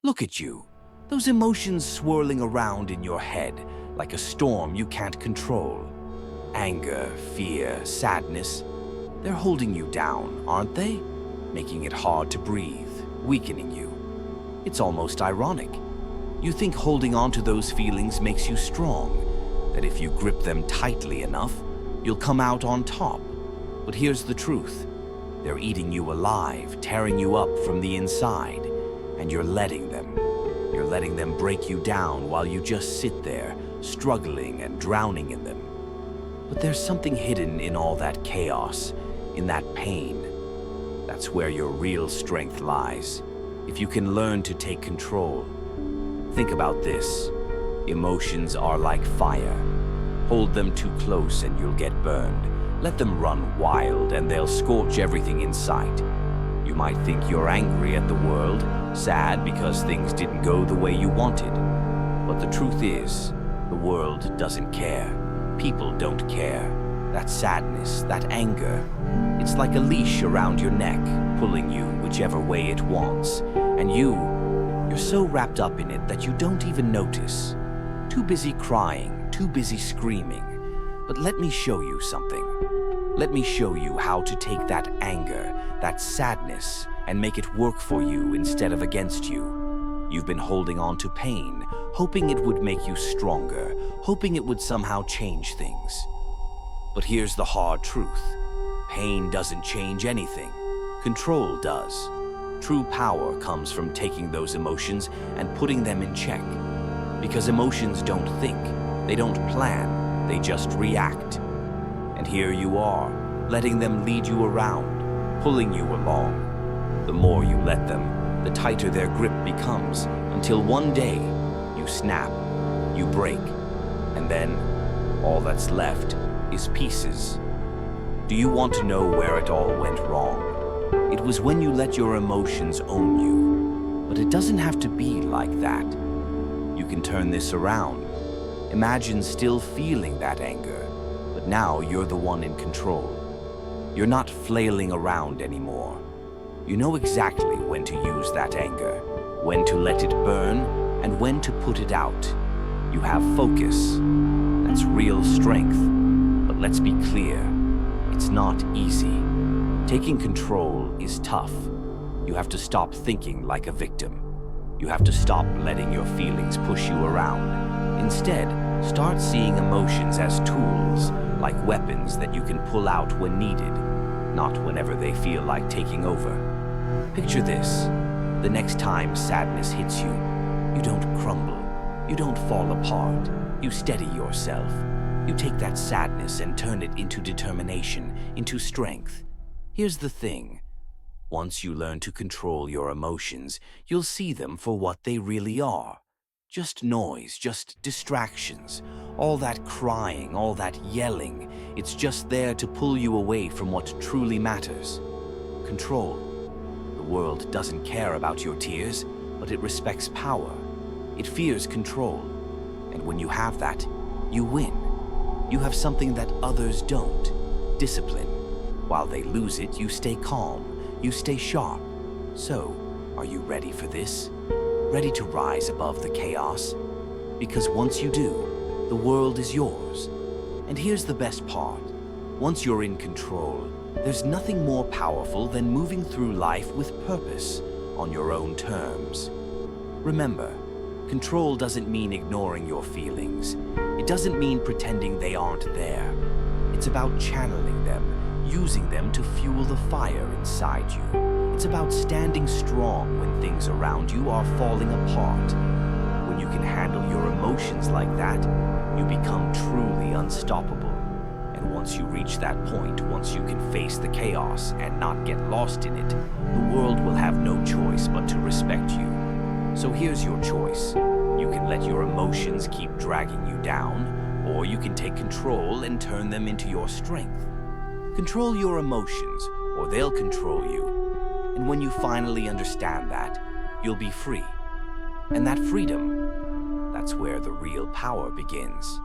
Look at you. Those emotions swirling around in your head like a storm you can't control. Anger, fear, sadness. They're holding you down, aren't they? Making it hard to breathe, weakening you. It's almost ironic. You think holding on to those feelings makes you strong, that if you grip them tightly enough, you'll come out on top. But here's the truth. They're eating you alive, tearing you up from the inside, and you're letting them. You're letting them break you down while you just sit there, struggling and drowning in them. But there's something hidden in all that chaos, in that pain. That's where your real strength lies, if you can learn to take control. Think about this. Emotions are like fire. Hold them too close and you'll get burned. Let them run wild and they'll scorch everything in sight. You might think you're angry at the world, sad because things didn't go the way you wanted. But the truth is, the world doesn't care. People don't care. That sadness, that anger, it's like a leash around your neck, pulling you whichever way it wants. And you're so wrapped up in it that you don't even notice. Too busy crying, too busy screaming. But let me show you something. Let me show you how to take that anger, that sadness, and make it work for you instead of against you. You've been holding on to pain, hoping it would make you stronger, hoping it would somehow change things. But here's the hard truth. Pain doesn't change anything. Control does. True power comes from taking those emotions and putting them in check. Because emotions don't think, they don't plan, they just react. And here you are, letting them lead you around, pulling you along. The more you let them, the tighter their grip becomes, until one day, you snap, you break, and then all that's left is pieces. Do you want to know where it all went wrong? It was when you let your emotions own you. But it doesn't have to be like that. You can turn this around. Imagine still feeling that anger, but now you're the one in control. You're not flailing around anymore. You know exactly when to use that anger, when to let it burn, and when to put it out. You have focus. That's real strength. But let's be clear, it's not easy. Taking control is tough. You have to stop thinking like a victim. You have to stop letting your feelings push you around. Instead, start seeing emotions as tools, like weapons that you can pull out when needed, not whenever they feel like taking over. Picture this. The next time sadness hits you, you don't crumble. You don't fall apart. You steady yourself. You take that sadness and turn it into determination, into strength. Here's the thing. Once you learn to control your emotions, you'll see them for what they really are. Just noise, just distractions. All that crying, all that yelling, it's just there to pull you away from what truly matters. Control. The world doesn't care about your tears, but it respects power. It fears control. And when you have that, you win. You have something that others don't. Discipline. While they lose it, you stay calm. You stay sharp. So, are you ready for this? Ready to rise above the chaos? Because once you do, the world is yours. And here's the best part. Once you're in control, there's nothing more powerful than moving through life with purpose, on your own terms. Remember, control doesn't mean ignoring your feelings. It doesn't mean pretending they aren't there. It's about channeling them, using them to fuel the fire inside you. It's about standing strong when things around you are falling apart. When you can handle your emotions like that, you become truly unstoppable. And once you reach that point, once you can face the chaos and not get lost in it, the world will have no choice but to respect you. So here's your choice. You can let your emotions keep dragging you down, or you can take control and turn them into your strength. Control your emotions, or they'll control you. And when you finally understand that, you'll be free. And that freedom, that's where the real power begins.